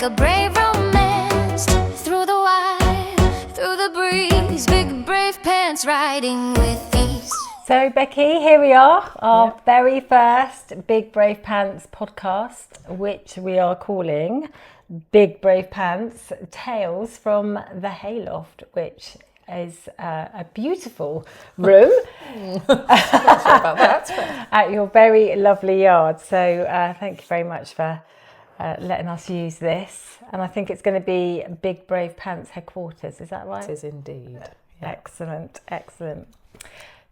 like a brave romance. Through the wire, through the breeze, big brave pants riding with ease. So Becky, here we are, our very first Big Brave Pants podcast, which we are calling Big Brave Pants Tales from the Hayloft, which is a beautiful room Not sure about that. at your very lovely yard. So thank you very much for letting us use this. And I think it's going to be Big Brave Pants headquarters, is that right? It is indeed. Yeah. Excellent, excellent.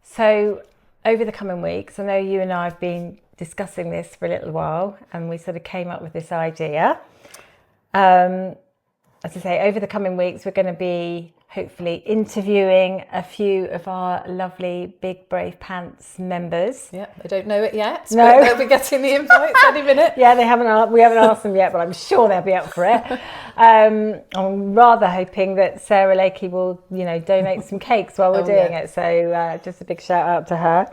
So over the coming weeks, I know you and I have been discussing this for a little while, and we sort of came up with this idea. As I say, over the coming weeks, we're going to be hopefully interviewing a few of our lovely Big Brave Pants members. Yeah, they don't know it yet, No. but they'll be getting the invites any minute. Yeah, we haven't asked them yet, but I'm sure they'll be up for it. I'm rather hoping that Sarah Lakey will, donate some cakes while we're doing it. So just a big shout out to her.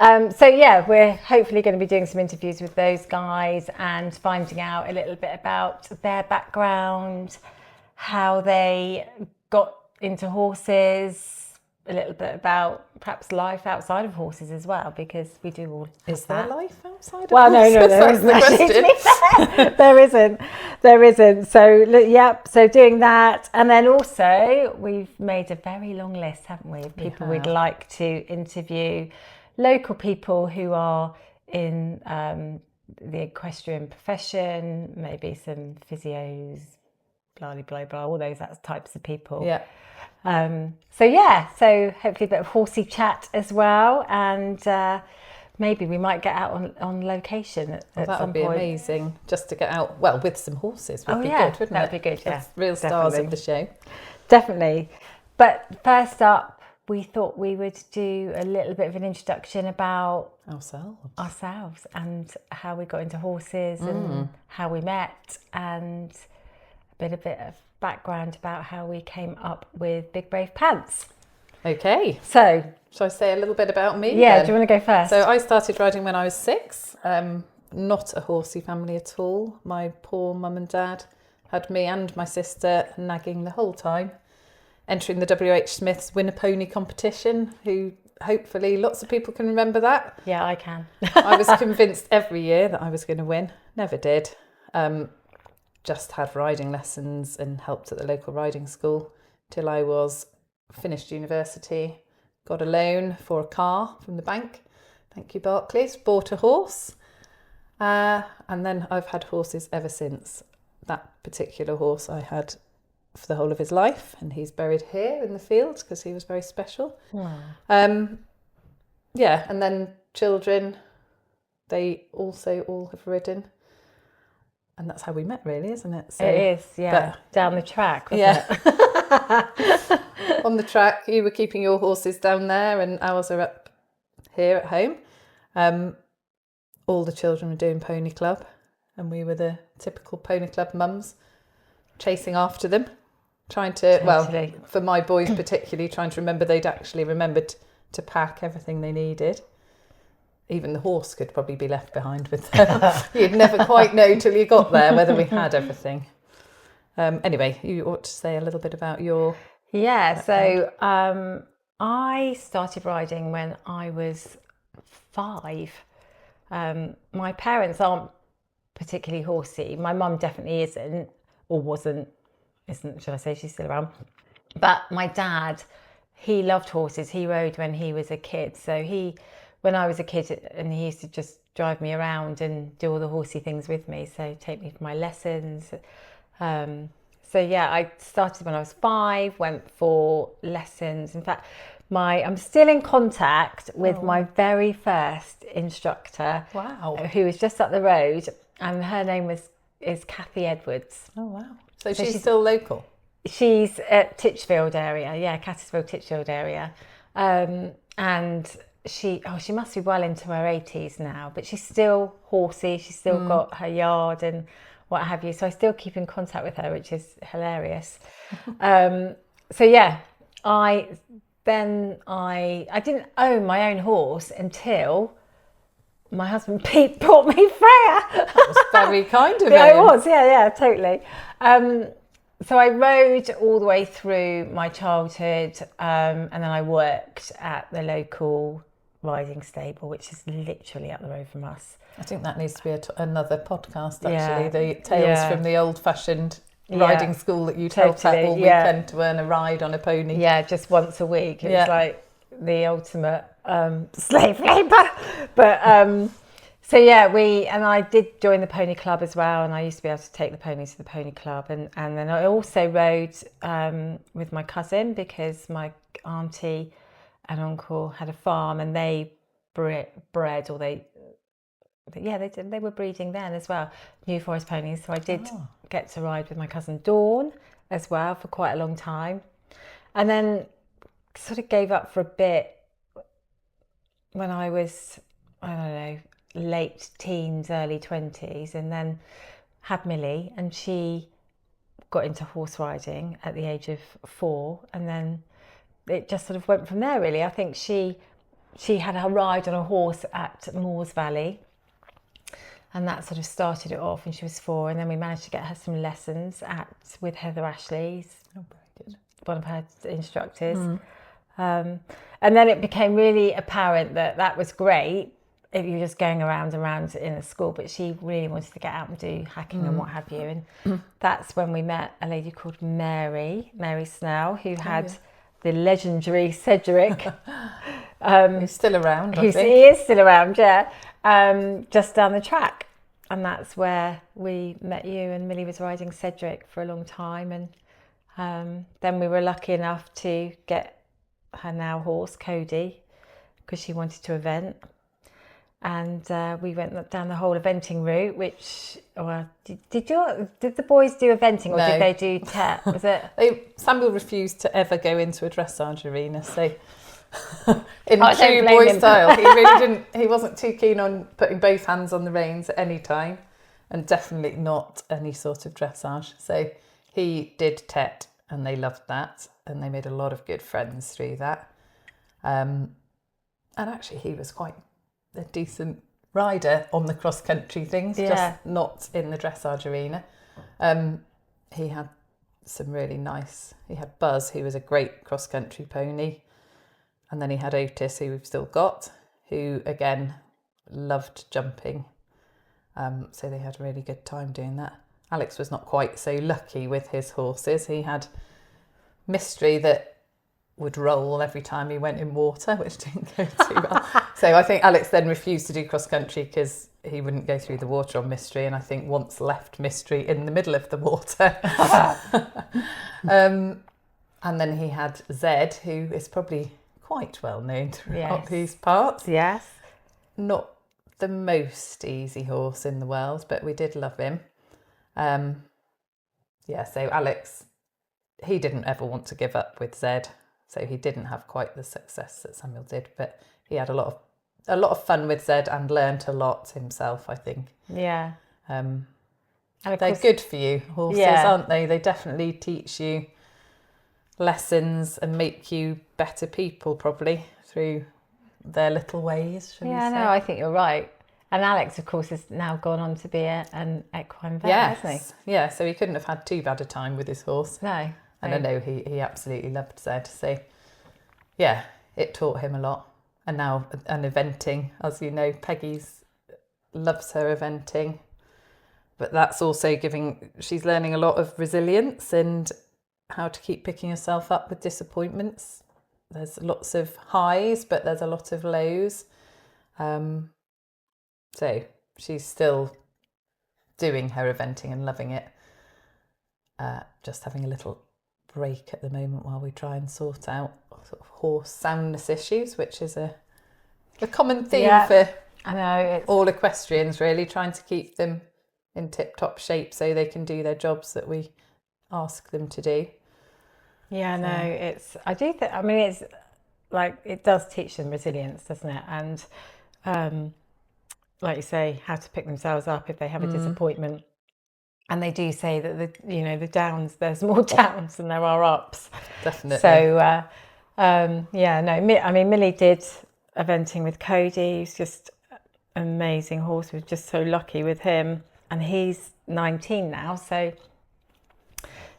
We're hopefully going to be doing some interviews with those guys and finding out a little bit about their background, how they got into horses, a little bit about perhaps life outside of horses as well, because we do all Is there life outside of Well, horses? no, there isn't. Actually, there isn't. So doing that, and then also we've made a very long list, haven't we, of people we'd like to interview, local people who are in the equestrian profession, maybe some physios, blah, blah, blah, blah, all those types of people. Yeah. So hopefully a bit of horsey chat as well, and maybe we might get out on location at some point. That would be amazing, just to get out, with some horses would be good, wouldn't it? That would be good, yeah. Real stars of the show. Definitely. But first up, we thought we would do a little bit of an introduction about ourselves and how we got into horses and how we met, and a bit of background about how we came up with Big Brave Pants. Okay. So, shall I say a little bit about me? Yeah, then? do you want to go first? So I started riding when I was 6. Not a horsey family at all. My poor mum and dad had me and my sister nagging the whole time, entering the W.H. Smith's Win a Pony competition, who hopefully lots of people can remember that. Yeah, I can. I was convinced every year that I was going to win. Never did. Just had riding lessons and helped at the local riding school till I was finished university, got a loan for a car from the bank. Thank you, Barclays. Bought a horse. And then I've had horses ever since. That particular horse I had for the whole of his life, and he's buried here in the field because he was very special. Wow. And then children, they also all have ridden. And that's how we met, really, isn't it? So, it is, yeah. Down the track, wasn't it? On the track, you were keeping your horses down there and ours are up here at home. All the children were doing pony club, and we were the typical pony club mums, chasing after them, trying to, for my boys particularly, trying to remember they'd actually remembered to pack everything they needed. Even the horse could probably be left behind with them. You'd never quite know till you got there whether we had everything. Anyway, you ought to say a little bit about your... Yeah, so I started riding when I was 5. My parents aren't particularly horsey. My mum definitely isn't, should I say, she's still around. But my dad, he loved horses. He rode when he was a kid. So when I was a kid, and he used to just drive me around and do all the horsey things with me. So take me for my lessons. I started when I was 5, went for lessons. In fact, I'm still in contact with my very first instructor. Wow. Who is just up the road, and her name is Kathy Edwards. Oh, wow. So she's still local? She's at Titchfield area, Cattersville, Titchfield area. And she must be well into her 80s now, but she's still horsey. She's still got her yard and what have you. So I still keep in contact with her, which is hilarious. I didn't own my own horse until my husband Pete brought me Freya. That was very kind of Yeah, him. it was. Yeah, totally. So I rode all the way through my childhood, and then I worked at the local riding stable, which is literally up the road from us. I think that needs to be another podcast, actually. Yeah, The tales yeah. from the old-fashioned Yeah, riding school that you'd help at totally, all yeah. weekend to earn a ride on a pony. Yeah, just once a week. It Yeah. was like the ultimate slave labour. But so yeah, I did join the pony club as well, and I used to be able to take the ponies to the pony club, and then I also rode with my cousin because my auntie and uncle had a farm, and they bred, or they were breeding then as well, New Forest ponies. So I did get to ride with my cousin Dawn as well for quite a long time, and then sort of gave up for a bit when I was, I don't know, late teens, early 20s, and then had Millie, and she got into horse riding at the age of 4, and then it just sort of went from there, really. I think she had her ride on a horse at Moores Valley, and that sort of started it off when she was 4, and then we managed to get her some lessons with Heather Ashley's, one of her instructors. And then it became really apparent that was great if you're just going around and around in a school, but she really wanted to get out and do hacking and what have you. And that's when we met a lady called Mary Snell, who had the legendary Cedric. He's still around, I think. He is still around, yeah. Just down the track. And that's where we met you, and Millie was riding Cedric for a long time. And then we were lucky enough to get her now horse, Cody, because she wanted to event. And we went down the whole eventing route, which, did the boys do eventing, or No. did they do was it? Samuel refused to ever go into a dressage arena, so in I don't true blame boy him. style, he really didn't. He wasn't too keen on putting both hands on the reins at any time, and definitely not any sort of dressage. So he did TET, and they loved that, and they made a lot of good friends through that. And actually, he was quite a decent rider on the cross country things, just not in the dressage arena. He had some really nice. He had Buzz, who was a great cross country pony. And then he had Otis, who we've still got, who, again, loved jumping. So they had a really good time doing that. Alex was not quite so lucky with his horses. He had Mystery that would roll every time he went in water, which didn't go too well. So I think Alex then refused to do cross country because he wouldn't go through the water on Mystery, and I think once left Mystery in the middle of the water. And then he had Zed, who is probably quite well known throughout these parts. Yes. Not the most easy horse in the world, but we did love him. So Alex, he didn't ever want to give up with Zed, so he didn't have quite the success that Samuel did, but he had a lot of fun with Zed and learnt a lot himself, I think. Yeah. And of They're course, good for you, horses, aren't they? They definitely teach you lessons and make you better people, probably, through their little ways, shall we say. no, I think you're right. And Alex, of course, has now gone on to be an equine vet, hasn't he? Yeah, so he couldn't have had too bad a time with his horse. No. And I know he absolutely loved Zed. So, yeah, it taught him a lot. And now, eventing, as you know, Peggy's loves her eventing. But that's also she's learning a lot of resilience and how to keep picking herself up with disappointments. There's lots of highs, but there's a lot of lows. So she's still doing her eventing and loving it. Just having a little break at the moment while we try and sort out sort of horse soundness issues, which is a common theme for I know all equestrians, really, trying to keep them in tip-top shape so they can do their jobs that we ask them to do. Yeah, no, it's like it does teach them resilience, doesn't it? And like you say, how to pick themselves up if they have a disappointment. And they do say that the downs, there's more downs than there are ups. Definitely. So Millie did eventing with Cody, who's just amazing horse. We're just so lucky with him, and he's 19 now, so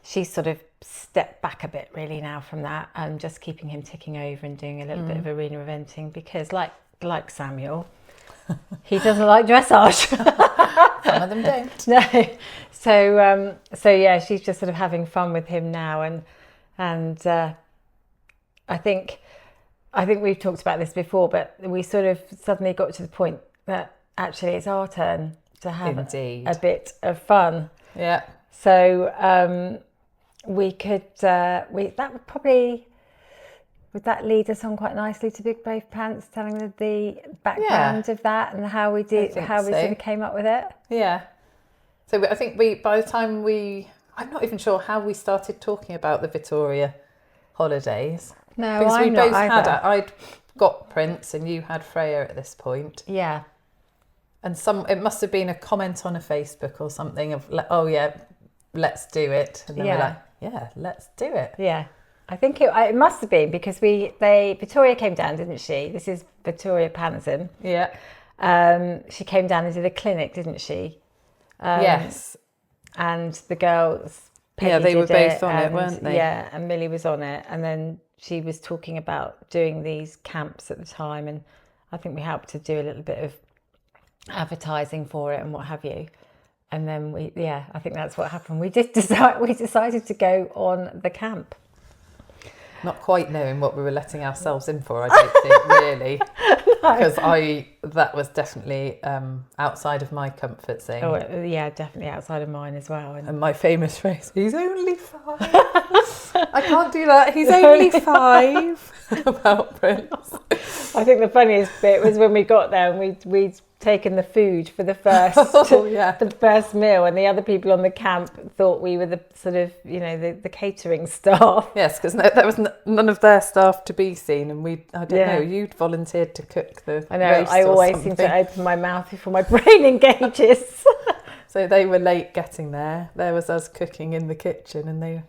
she's sort of stepped back a bit really now from that, and just keeping him ticking over and doing a little bit of arena eventing, because like Samuel, he doesn't like dressage. Some of them don't. No. So yeah, she's just sort of having fun with him now, and I think we've talked about this before, but we sort of suddenly got to the point that actually it's our turn to have a bit of fun. Yeah. So we could would that lead us on quite nicely to Big Brave Pants, telling the background of that and how we sort of came up with it? Yeah. So I think by the time I'm not even sure how we started talking about the Victoria holidays. No, because we I'm both not either. I'd got Prince and you had Freya at this point. Yeah. And it must have been a comment on a Facebook or something of, oh yeah, let's do it. And then we're like, yeah, let's do it. Yeah. I think it must have been because Victoria came down, didn't she? This is Victoria Panson. Yeah. She came down and did a clinic, didn't she? Yes. And the girls, Peggy they were did both on it, weren't they? Yeah, and Millie was on it. And then she was talking about doing these camps at the time, and I think we helped to do a little bit of advertising for it and what have you. And then I think that's what happened. We decided to go on the camp. Not quite knowing what we were letting ourselves in for, I don't think, really. Because that was definitely outside of my comfort zone. Oh, yeah, definitely outside of mine as well. And my famous phrase, he's only 5. I can't do that, he's only 5, about Prince. I think the funniest bit was when we got there and we'd taken the food for the first the first meal, and the other people on the camp thought we were the sort of the catering staff. Yes, because there was none of their staff to be seen, and I don't know, you'd volunteered to cook the I know roast I or always something. seem to open my mouth before my brain engages. So they were late getting there. There was us cooking in the kitchen, and they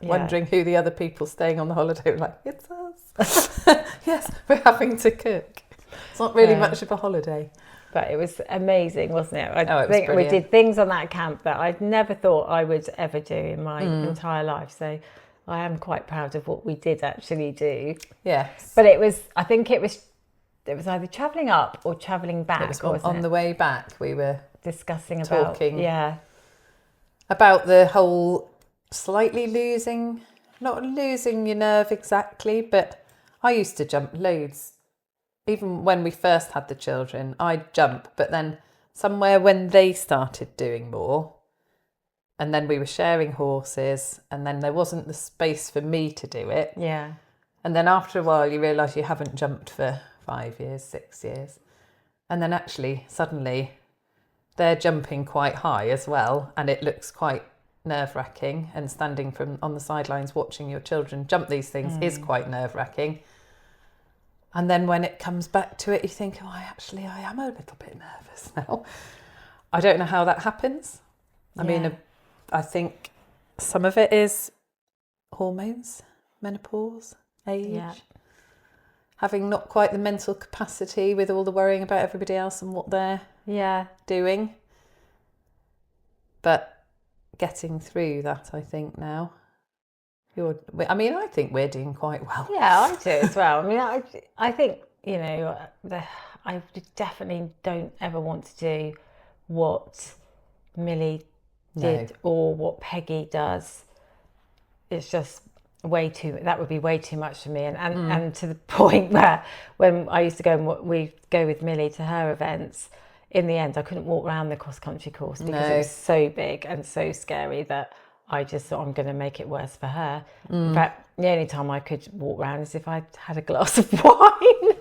wondering who the other people staying on the holiday were like, it's us. Yes, we're having to cook. It's not really much of a holiday. But it was amazing, wasn't it? I think we did things on that camp that I'd never thought I would ever do in my entire life. So I am quite proud of what we did actually do. Yes. But I think it was either travelling up or travelling back. It was on the way back. We were discussing about the whole slightly not losing your nerve exactly, but I used to jump loads. Even when we first had the children, I'd jump, but then somewhere when they started doing more, and then we were sharing horses, and then there wasn't the space for me to do it. Yeah. And then after a while, you realise you haven't jumped for 5 years, 6 years. And then actually, suddenly, they're jumping quite high as well, and it looks quite nerve-wracking, and standing on the sidelines watching your children jump these things is quite nerve-wracking. And then when it comes back to it, you think, oh, I am a little bit nervous now. I don't know how that happens. I mean, I think some of it is hormones, menopause, age, having not quite the mental capacity with all the worrying about everybody else and what they're doing. But getting through that, I think, now. I think we're doing quite well. Yeah, I do as well. I mean, I think, I definitely don't ever want to do what Millie did or what Peggy does. It's just that would be way too much for me. And to the point where when I used to we go with Millie to her events, in the end, I couldn't walk around the cross-country course because it was so big and so scary that I just thought I'm going to make it worse for her. In fact, the only time I could walk around is if I had a glass of wine.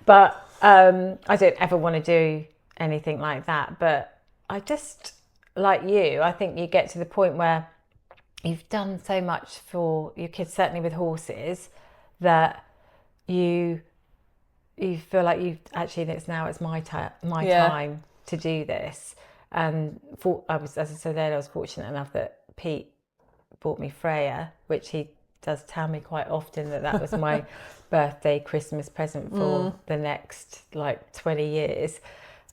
But I don't ever want to do anything like that. But I just, like you, I think you get to the point where you've done so much for your kids, certainly with horses, that you feel like it's my time to do this. And as I said earlier, I was fortunate enough that Pete bought me Freya, which he does tell me quite often that was my birthday Christmas present for the next like 20 years,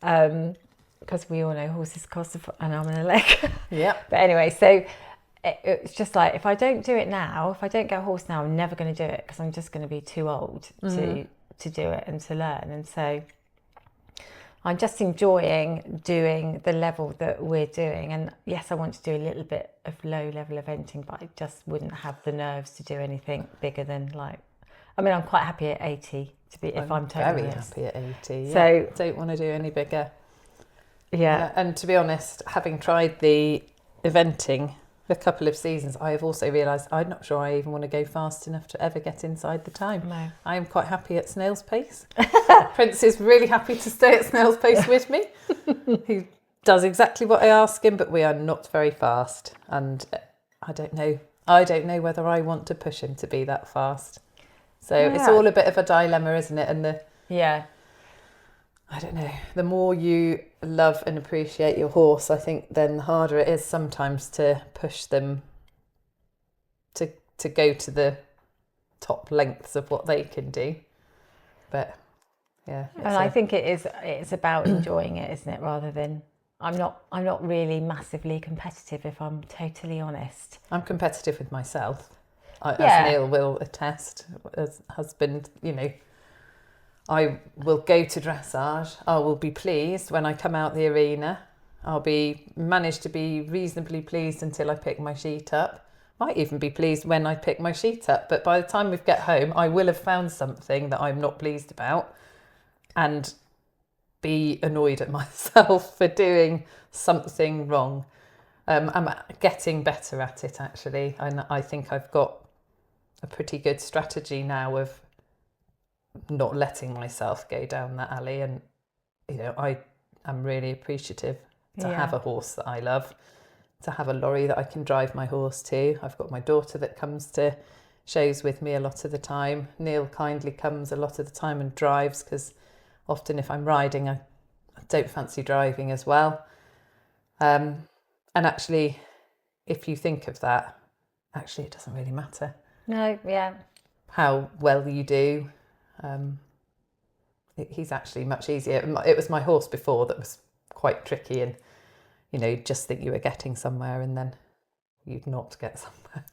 because we all know horses cost an arm and a leg. Yeah. But anyway, so it's just like, if I don't do it now, if I don't get a horse now, I'm never going to do it, because I'm just going to be too old to do it and to learn. And so I'm just enjoying doing the level that we're doing. And yes, I want to do a little bit of low level eventing, but I just wouldn't have the nerves to do anything bigger than like, I mean, I'm quite happy at 80 to be, if I'm totally very honest. happy at 80. So yeah. Don't want to do any bigger. Yeah. And to be honest, having tried the eventing a couple of seasons, I have also realised I'm not sure I even want to go fast enough to ever get inside the time. No. I am quite happy at snail's pace. Prince is really happy to stay at snail's pace with me. He does exactly what I ask him, but we are not very fast. And I don't know whether I want to push him to be that fast. So it's all a bit of a dilemma, isn't it? And I don't know, the more you love and appreciate your horse, I think then the harder it is sometimes to push them to go to the top lengths of what they can do. But yeah. And I think it's about enjoying it, isn't it? Rather than, I'm not really massively competitive, if I'm totally honest. I'm competitive with myself. As Neil will attest, as husband, I will go to dressage. I will be pleased when I come out the arena. I'll manage to be reasonably pleased until I pick my sheet up. Might even be pleased when I pick my sheet up. But by the time we get home, I will have found something that I'm not pleased about, and be annoyed at myself for doing something wrong. I'm getting better at it, actually. And I think I've got a pretty good strategy now of not letting myself go down that alley. And I am really appreciative to have a horse that I love, to have a lorry that I can drive my horse to. I've got my daughter that comes to shows with me a lot of the time. Neil kindly comes a lot of the time and drives, because often if I'm riding I don't fancy driving as well. And actually, if you think of that, actually it doesn't really matter. No, yeah. How well you do. He's actually much easier. It was my horse before that was quite tricky, and you'd just think you were getting somewhere and then you'd not get somewhere.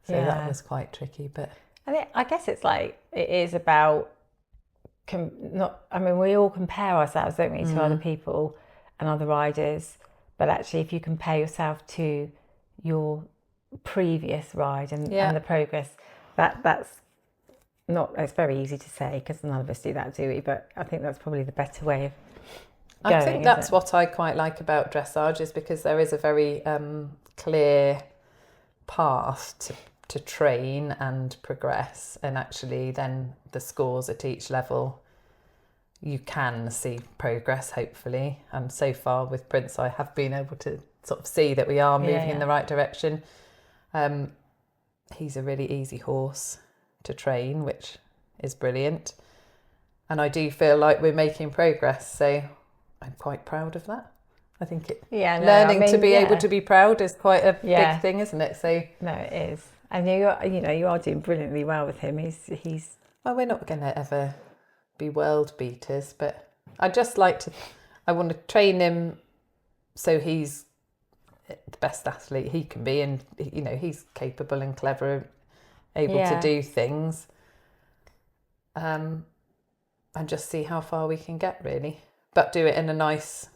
So that was quite tricky. But I guess it's like, it is about we all compare ourselves, don't we, to other people and other riders. But actually, if you compare yourself to your previous ride and the progress, that's not, it's very easy to say, because none of us do that, do we? But I think that's probably the better way of going. I think that's what I quite like about dressage, is because there is a very clear path to train and progress, and actually then the scores at each level, you can see progress, hopefully. And so far with Prince, I have been able to sort of see that we are moving in the right direction. He's a really easy horse to train, which is brilliant. And I do feel like we're making progress, so I'm quite proud of that. I think learning to be able to be proud is quite a big thing, isn't it? So no, it is. And you are doing brilliantly well with him. He's well, we're not going to ever be world beaters, but I want to train him so he's the best athlete he can be, and he's capable and clever, able to do things, and just see how far we can get, really, but do it in a nice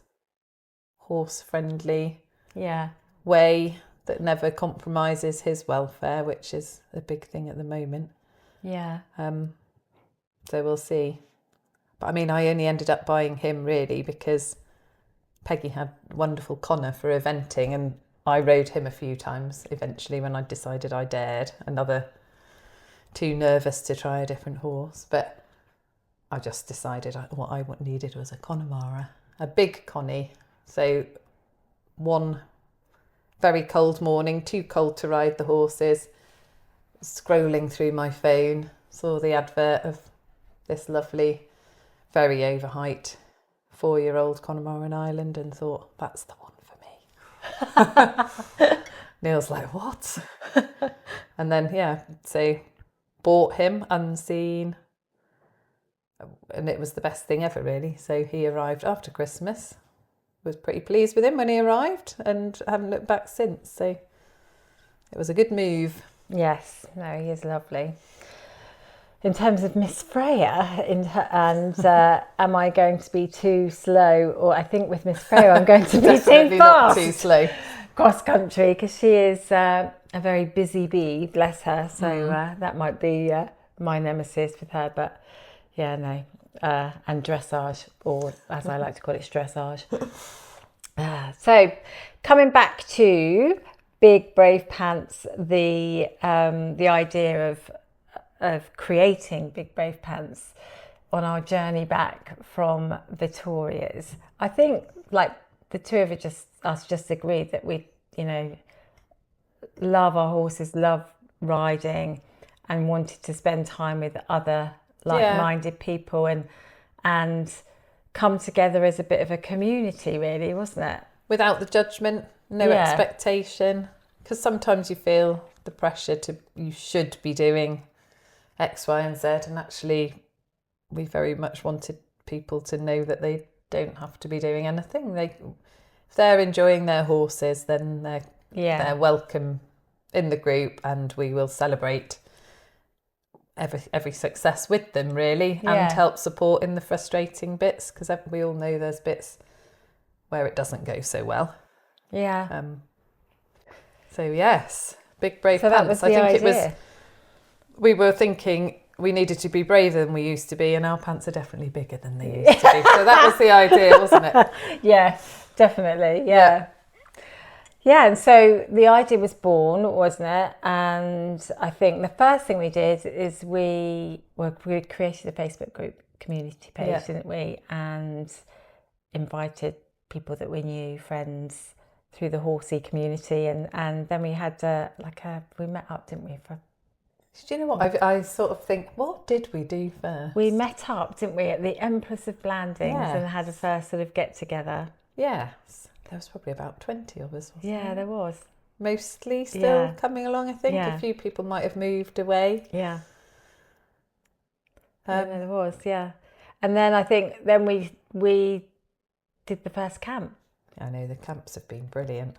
horse friendly way that never compromises his welfare, which is a big thing at the moment. So we'll see. But I mean, I only ended up buying him really because Peggy had wonderful Connor for eventing, and I rode him a few times eventually when I decided I dared. Another too nervous to try a different horse, but I just decided what I needed was a Connemara, a big Connie. So one very cold morning, too cold to ride the horses, scrolling through my phone, saw the advert of this lovely, very overheight 4-year-old Connemara in Ireland, and thought, that's the one for me. Neil's like, what? And then, so bought him unseen. And it was the best thing ever, really. So he arrived after Christmas. Was pretty pleased with him when he arrived and haven't looked back since. So it was a good move. Yes, no, he is lovely. In terms of Miss Freya, am I going to be too slow? Or I think with Miss Freya, I'm going to be too not fast. too slow. Cross country, because she is a very busy bee, bless her. So that might be my nemesis with her. But yeah, no. And dressage, or as I like to call it, stressage. So coming back to Big Brave Pants, the idea of creating Big Brave Pants on our journey back from Victoria's, I think like the two of us just agreed that we, love our horses, love riding, and wanted to spend time with other like-minded people and come together as a bit of a community, really, wasn't it? Without the judgment, no expectation. Because sometimes you feel the pressure you should be doing X, Y, and Z, and actually we very much wanted people to know that they don't have to be doing anything. If they're enjoying their horses, then they're welcome in the group, and we will celebrate every success with them, really, and help support in the frustrating bits, because we all know there's bits where it doesn't go so well. So yes, Big Brave Pants. That was the idea. We were thinking we needed to be braver than we used to be, and our pants are definitely bigger than they used to be. So that was the idea, wasn't it? Yeah, definitely. Yeah, and so the idea was born, wasn't it? And I think the first thing we did is we created a Facebook group community page, didn't we? And invited people that we knew, friends, through the horsey community, and then we had we met up, didn't we? Do you know what? I sort of think, what did we do first? We met up, didn't we, at the Empress of Blandings and had a first sort of get together. Yes, there was probably about 20 of us. Yeah, there was. Mostly still coming along, I think. A few people might have moved away. Yeah. There was, and then I think we did the first camp. I know the camps have been brilliant.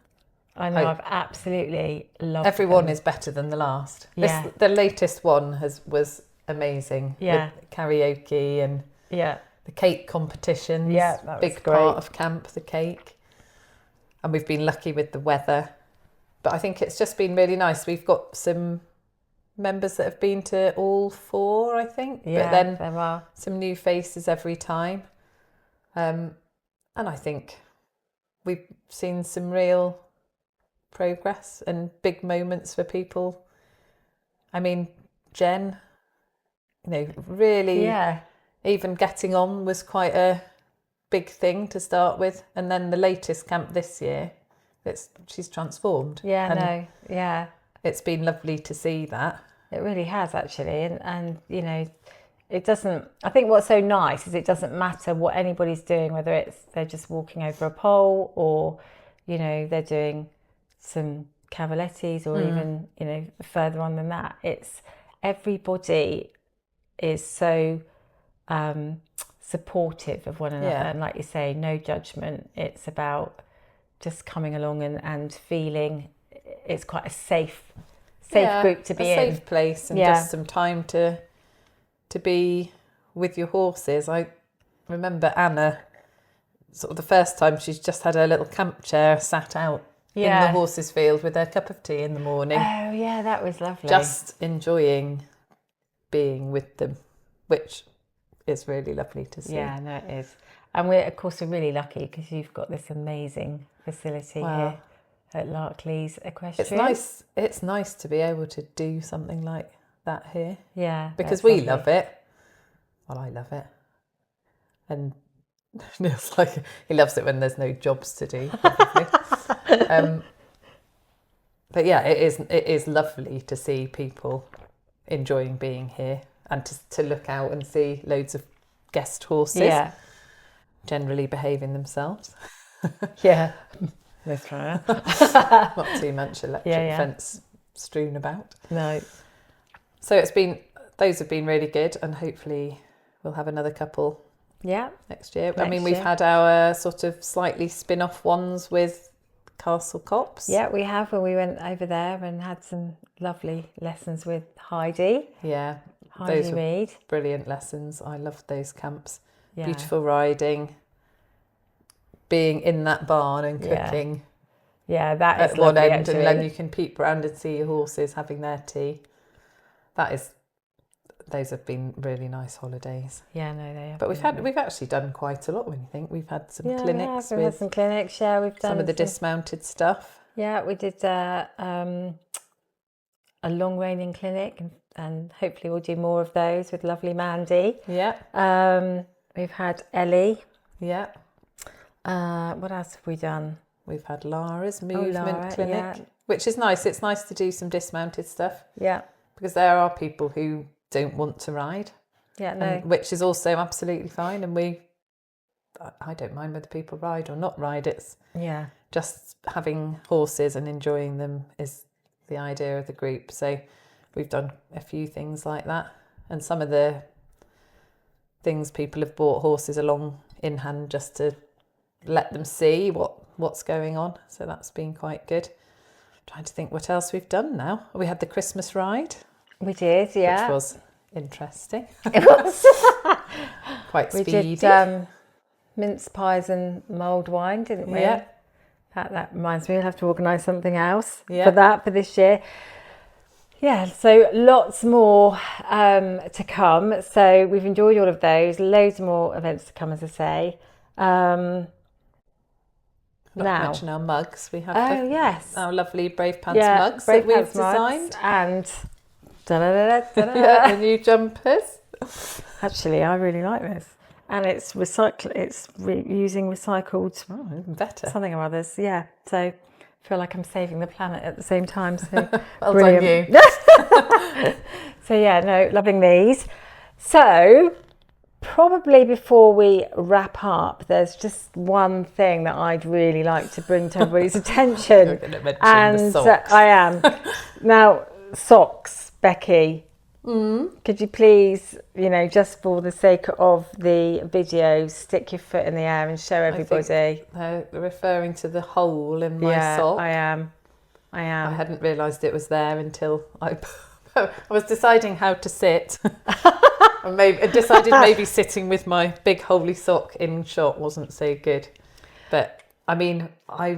I know, I've absolutely loved Everyone them. is better than the last. Yeah. The latest one was amazing. Yeah. With karaoke and the cake competitions. Yeah, that was big great. Part of camp, the cake. And we've been lucky with the weather. But I think it's just been really nice. We've got some members that have been to all 4, I think. Yeah, but then there are some new faces every time. And I think we've seen some real progress and big moments for people. I mean, Jen, really even getting on was quite a big thing to start with. And then the latest camp this year, she's transformed. It's been lovely to see that. It really has, actually. And it doesn't, I think what's so nice is it doesn't matter what anybody's doing, whether they're just walking over a pole or, they're doing some cavalettis or even, further on than that. It's everybody is so supportive of one another. And like you say, no judgment. It's about just coming along and feeling it's quite a safe group to be in. A safe place and just some time to be with your horses. I remember Anna, sort of the first time she's just had her little camp chair sat out in the horses' field with her cup of tea in the morning. Oh yeah, that was lovely. Just enjoying being with them, which is really lovely to see. Yeah, no, it is. And we're really lucky because you've got this amazing facility here at Larkley's Equestrian. It's nice to be able to do something like that here. Yeah. Because we love it. Well, I love it. And Neil's like, he loves it when there's no jobs to do, probably. But yeah, it is lovely to see people enjoying being here and to look out and see loads of guest horses generally behaving themselves. This fire. Not too much electric fence strewn about. No. So those have been really good, and hopefully we'll have another couple next year. I mean, we've had our sort of slightly spin-off ones with Castle Cops. Yeah, we have, when we went over there and had some lovely lessons with Heidi. Yeah, Heidi those were Reid. brilliant lessons. I loved those camps. Yeah. Beautiful riding, being in that barn and cooking. Yeah, that is at one lovely, end, actually. and then you can peep round and see your horses having their tea. Those have been really nice holidays. Yeah, no, they have. But we've actually done quite a lot when you think. We've had some clinics. We've had some clinics. Yeah, we've done some of the dismounted stuff. Yeah, we did a long reining clinic, and hopefully we'll do more of those with lovely Mandy. Yeah. We've had Ellie. Yeah. What else have we done? We've had Lara's movement clinic, yeah. which is nice. It's nice to do some dismounted stuff. Yeah. Because there are people who don't want to ride. Yeah, no. Which is also absolutely fine. And I don't mind whether people ride or not ride. It's just having horses and enjoying them is the idea of the group. So we've done a few things like that. And some of the things, people have brought horses along in hand just to let them see what's going on. So that's been quite good. I'm trying to think what else we've done now. We had the Christmas ride. We did, yeah. Which was interesting. It was. Quite speedy. We did mince pies and mulled wine, didn't we? Yeah. That reminds me, we'll have to organise something else for this year. Yeah, so lots more to come. So we've enjoyed all of those. Loads more events to come, as I say. Not to mention our mugs. We have our lovely Brave Pants mugs Brave that we've Pants designed. And the new jumpers. Actually, I really like this. And it's using recycled even better. something or others. Yeah. So I feel like I'm saving the planet at the same time. So well brilliant. done you. So yeah, no, loving these. So probably before we wrap up, there's just one thing that I'd really like to bring to everybody's attention. You're going to mention the socks. I am. Now, socks, Becky. Could you please, just for the sake of the video, stick your foot in the air and show everybody? They're referring to the hole in my sock. I am. I hadn't realised it was there until I was deciding how to sit. I decided maybe sitting with my big holy sock in shot wasn't so good. But I mean, I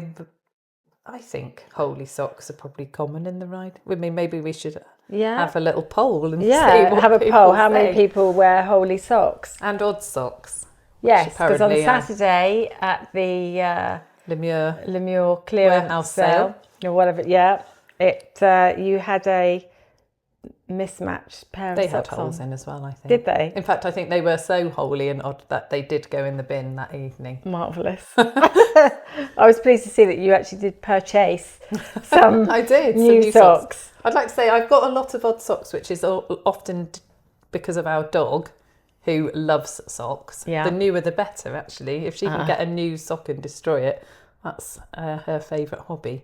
think holy socks are probably common in the ride. I mean, maybe we should have a little poll and see what have a people poll. How say. many people wear holy socks? And odd socks. Yes, because on Saturday at the Lemure clearance sale or whatever, you had a mismatched pair of they socks had holes on. In as well, I think. Did they? In fact, I think they were so holy and odd that they did go in the bin that evening. Marvellous. I was pleased to see that you actually did purchase some I did, new some socks. I'd like to say I've got a lot of odd socks, which is often because of our dog, who loves socks. Yeah. The newer the better, actually. If she can get a new sock and destroy it, that's her favourite hobby.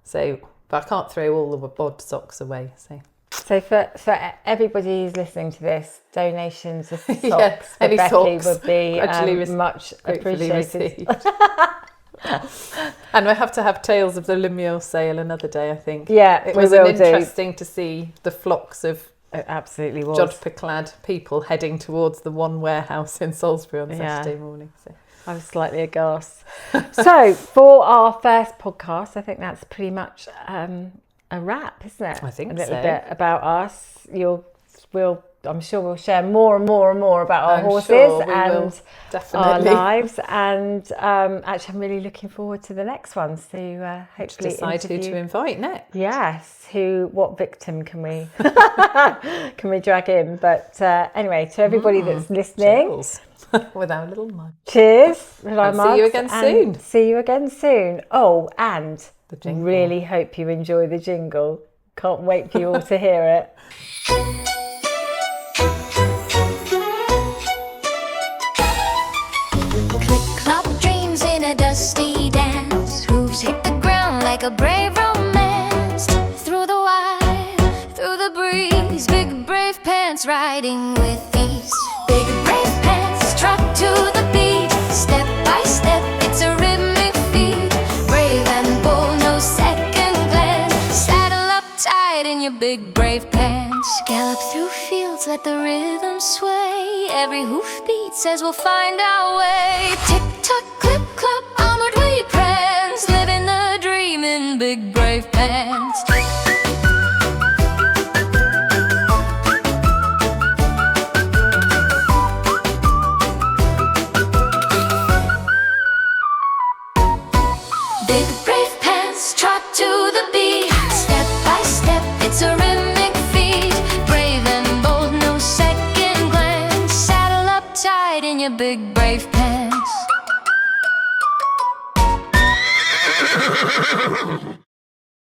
So, but I can't throw all the odd socks away. So for everybody who's listening to this, donations of socks for any Becky socks would be much gratefully appreciated. received. And we have to have Tales of the Lemure sale another day, I think. Yeah, it was interesting to see the flocks of it absolutely was jodhpur-clad people heading towards the one warehouse in Salisbury on Saturday morning. So. I was slightly aghast. So for our first podcast, I think that's pretty much a wrap, isn't it? I think a little so. bit about us. I'm sure we'll share more and more about our horses and our lives. And actually, I'm really looking forward to the next ones to hopefully decide who to invite next. Yes, what victim can we drag in? But anyway, to everybody that's listening, with our little mug. Cheers! And see you again soon. See you again soon. Oh, and really hope you enjoy the jingle. Can't wait for you all to hear it. Click clop dreams in a dusty dance. Hooves hit the like a brave romance. Through the wire, through the breeze, big brave pants riding with ease. Big brave pants trot to the beat, step by step, it's a rhythmic feat. Brave and bold, no second glance. Saddle up tight in your big brave pants. Gallop through fields, let the rhythm sway. Every hoofbeat says we'll find our way. Tick tock, clip clop, onward we prance, living the dream in big brave pants.